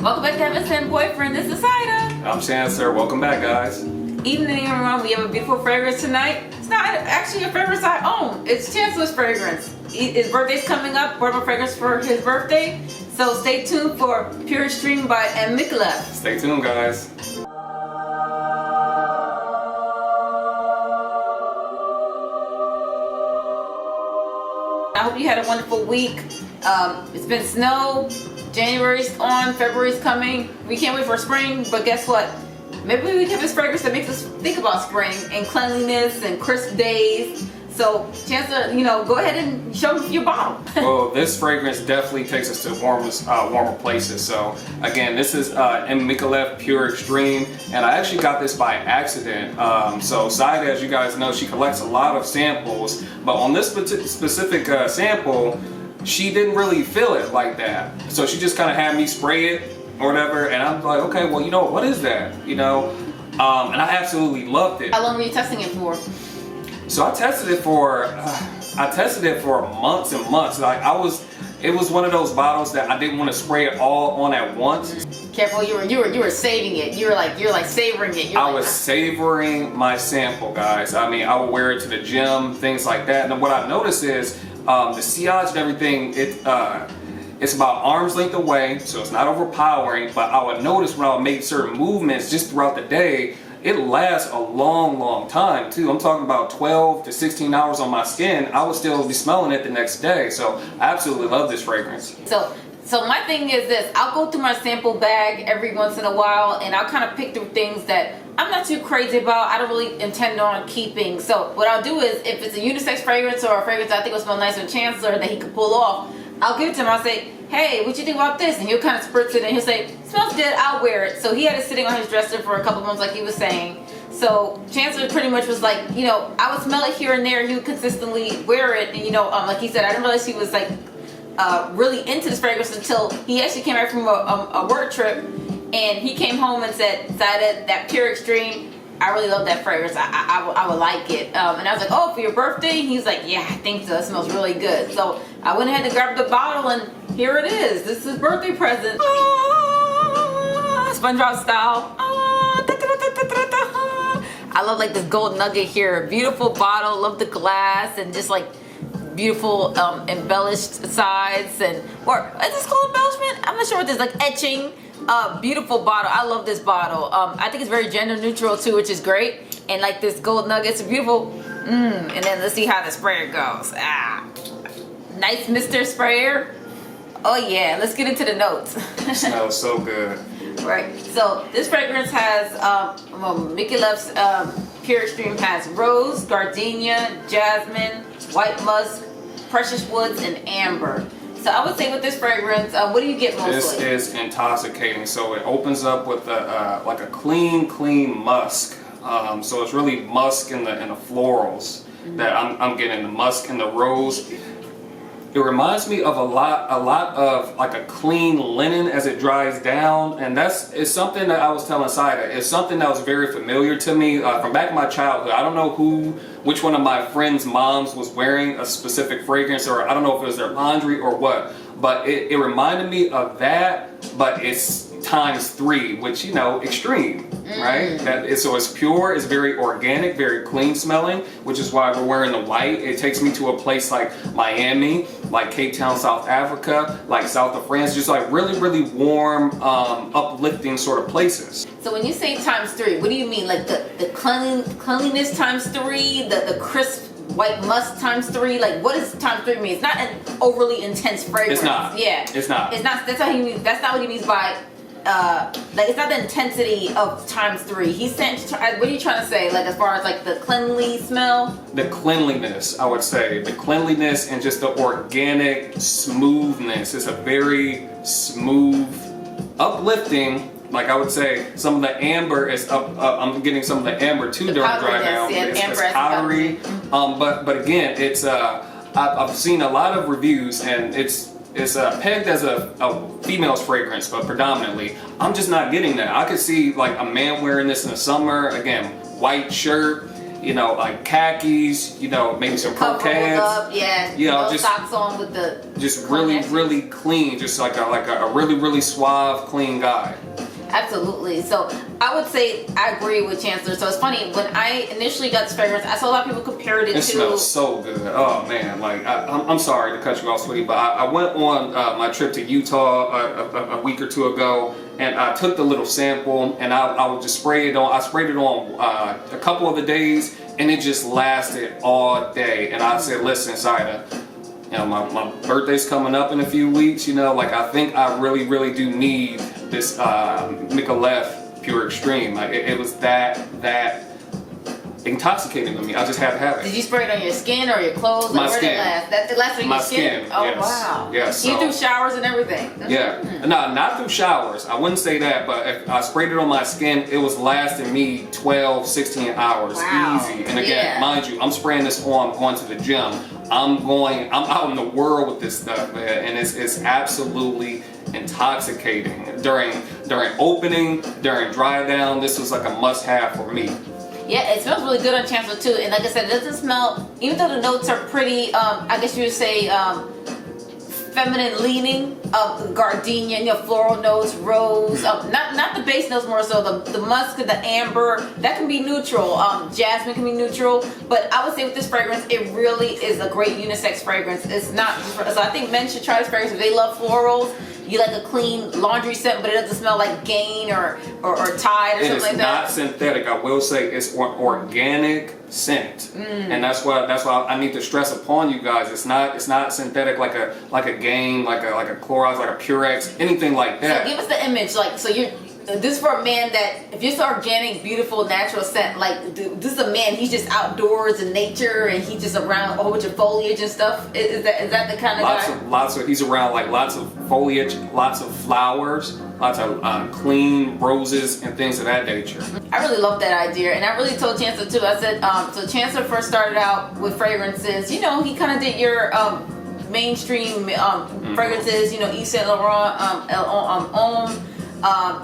Welcome back to Heaven's and Boyfriend. This is Ida. I'm Chantsler. Welcome back, guys. Evening, everyone. We have a beautiful fragrance tonight. It's not actually a fragrance I own. It's Chantsler's fragrance. His birthday's coming up. Bought him a fragrance for his birthday. So stay tuned for Pure Extreme by Micallef. Stay tuned, guys. I hope you had a wonderful week. It's been snow. January's on, February's coming. We can't wait for spring, but guess what? Maybe we have this fragrance that makes us think about spring and cleanliness and crisp days. So, Chantsler, go ahead and show me your bottle. Well, this fragrance definitely takes us to warmer places. So, again, this is Micallef Pure Extreme, and I actually got this by accident. So, Zaida, as you guys know, she collects a lot of samples, but on this specific sample, she didn't really feel it like that. So she just kind of had me spray it or whatever, and I'm like, okay, well, what is that? And I absolutely loved it. How long were you testing it for? So I tested it for months and months. It was one of those bottles that I didn't want to spray it all on at once. Careful, you were saving it. You're like savoring it. I was savoring my sample, guys. I mean, I would wear it to the gym, things like that. And what I noticed is the sillage and everything, it's about arm's length away, so it's not overpowering, but I would notice when I would make certain movements just throughout the day, it lasts a long time too. I'm talking about 12 to 16 hours on my skin. I would still be smelling it the next day. So I absolutely love this fragrance. So my thing is this, I'll go through my sample bag every once in a while and I'll kind of pick through things that I'm not too crazy about, I don't really intend on keeping. So what I'll do is, if it's a unisex fragrance or a fragrance I think will smell nice with Chantsler that he could pull off, I'll give it to him. I'll say, hey, what you think about this? And he'll kind of spritz it and he'll say, it smells good, I'll wear it. So he had it sitting on his dresser for a couple months like he was saying. So Chantsler pretty much was like, I would smell it here and there, he would consistently wear it. And like he said, I didn't realize he was like really into this fragrance until he actually came back from a work trip. And he came home and said, Zaida, that Pure Extreme, I really love that fragrance. I would like it. And I was like, oh, for your birthday? He's like, yeah, I think so. It smells really good. So I went ahead and grabbed the bottle, and here it is. This is his birthday present. SpongeBob style. I love like this gold nugget here. Beautiful bottle. Love the glass and just like beautiful embellished sides. Or is this called embellishment? I'm not sure what this is. Like etching. Beautiful bottle. I love this bottle. I think it's very gender neutral too, which is great. And like this gold nugget, it's beautiful. And then let's see how the sprayer goes. Nice Mr. Sprayer. Oh yeah, let's get into the notes. It smells so good. Right. So this fragrance has Micallef's Pure Extreme has rose, gardenia, jasmine, white musk, precious woods, and amber. So I would say with this fragrance, what do you get mostly? This is intoxicating. So it opens up with like a clean musk. So it's really musk in the florals that I'm getting, the musk and the rose. It reminds me of a lot of like a clean linen as it dries down, and it's something that I was telling Zaida. It's something that was very familiar to me from back in my childhood. I don't know which one of my friends' moms was wearing a specific fragrance, or I don't know if it was their laundry or what, but it reminded me of that, but it's ×3, which extreme, right? So it's pure, it's very organic, very clean smelling, which is why we're wearing the white. It takes me to a place like Miami, like Cape Town, South Africa, like south of France, just like really warm, uplifting sort of places. So when you say ×3, what do you mean? Like the cleanliness ×3, the crisp white musk ×3? Like what does ×3 mean? It's not an overly intense fragrance. It's not. Yeah. It's not. It's not. That's how he means. That's not what he means by like it's not the intensity of ×3. He's saying, what are you trying to say? Like as far as like the cleanly smell? The cleanliness, I would say. The cleanliness and just the organic smoothness. It's a very smooth, uplifting. Like I would say, some of the amber is up. I'm getting some of the amber too during dry down. Yeah, it's powdery. But again, it's I've seen a lot of reviews, and it's pegged as a female's fragrance, but predominantly, I'm just not getting that. I could see like a man wearing this in the summer. Again, white shirt, you know, like khakis, you know, maybe some pro Cover up, yeah. You know, no just socks on with the just really clean, just like a really suave, clean guy. Absolutely. So I would say I agree with Chantsler. So it's funny, when I initially got this fragrance, I saw a lot of people compared it to... It smells so good. Oh man, like I'm sorry to cut you off, sweetie, but I went on my trip to Utah a week or two ago, and I took the little sample and I would just spray it on. I sprayed it on a couple of the days, and it just lasted all day. And I said, listen, Saida, you know, my birthday's coming up in a few weeks, you know, like I think I really do need this Micallef Pure Extreme. Like it was that intoxicating to me. I just had to have it. Did you spray it on your skin or your clothes? My or where skin. Did it last? It lasted on My your skin? skin, Oh, yes. wow. Yes. You So, through showers and everything? yeah. No, not through showers. I wouldn't say that, but if I sprayed it on my skin, it was lasting me 12, 16 hours. Wow. Easy. And again, Yeah. mind you, I'm spraying this on going to the gym. I'm out in the world with this stuff, man, and it's absolutely intoxicating. During opening, during dry down, this was like a must-have for me. Yeah, it smells really good on Chantsler too. And like I said, it doesn't smell, even though the notes are pretty, I guess you would say, feminine leaning, gardenia, you know, floral notes, rose, not the base notes, more so the musk, the amber, that can be neutral. Jasmine can be neutral, but I would say with this fragrance, it really is a great unisex fragrance. It's not, so I think men should try this fragrance if they love florals. You like a clean laundry scent, but it doesn't smell like Gain or Tide or something like that. It is not synthetic. I will say it's organic scent, and that's why I need to stress upon you guys. It's not synthetic like a Gain, like a Clorox, like a Purex, anything like that. So give us the image, like, so you're. This is for a man that, if it's organic, beautiful, natural scent, like, this is a man, he's just outdoors in nature and he's just around a whole bunch of foliage and stuff. Is that the kind of guy? He's around like lots of foliage, lots of flowers, lots of clean roses and things of that nature. I really love that idea, and I really told Chantsler too. I said, so Chantsler first started out with fragrances. You know, he kind of did your mainstream fragrances. You know, Yves Saint Laurent, Homme.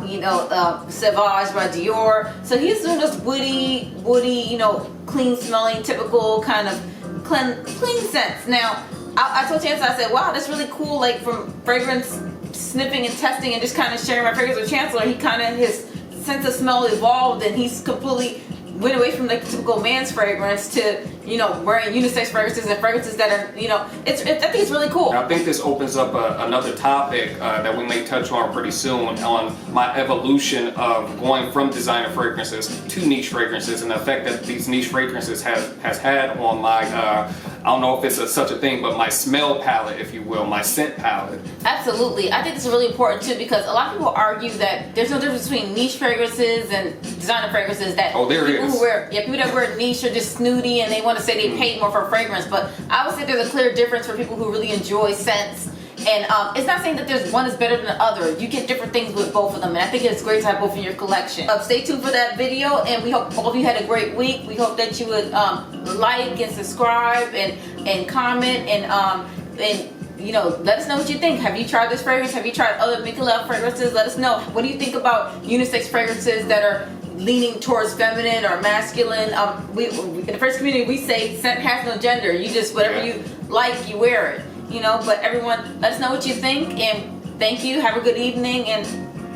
You know, Sauvage by Dior. So he's doing those woody, you know, clean smelling, typical kind of clean scents. Now, I told Chancellor, I said, wow, that's really cool. Like, from fragrance sniffing and testing and just kind of sharing my fragrance with Chancellor, he kind of, his sense of smell evolved, and he's completely went away from the typical man's fragrance to, you know, wearing unisex fragrances and fragrances that are, you know, I think it's really cool. I think this opens up another topic that we may touch on pretty soon, on my evolution of going from designer fragrances to niche fragrances, and the effect that these niche fragrances has had on my, I don't know if it's such a thing, but my smell palette, if you will, my scent palette. Absolutely. I think this is really important too, because a lot of people argue that there's no difference between niche fragrances and designer fragrances. That there is. People that wear niche are just snooty and they want to say they paid more for fragrance. But I would say there's a clear difference for people who really enjoy scents. And it's not saying that there's one is better than the other. You get different things with both of them, and I think it's great to have both in your collection. Stay tuned for that video, and we hope all of you had a great week. We hope that you would like and subscribe and comment and you know, let us know what you think. Have you tried this fragrance? Have you tried other Micallef fragrances? Let us know. What do you think about unisex fragrances that are leaning towards feminine or masculine? In the first community, we say scent has no gender. You just, whatever you like, you wear it. You know, but everyone, let us know what you think, and thank you. Have a good evening, and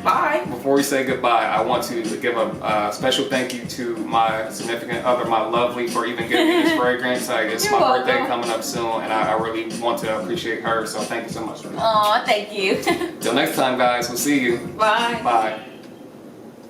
bye. Before we say goodbye, I want to give a special thank you to my significant other, my lovely, for even giving me this fragrance. It's You're my birthday welcome. coming up soon, and I really want to appreciate her, so thank you so much. Aw, thank you. Till next time, guys, we'll see you. Bye. Bye.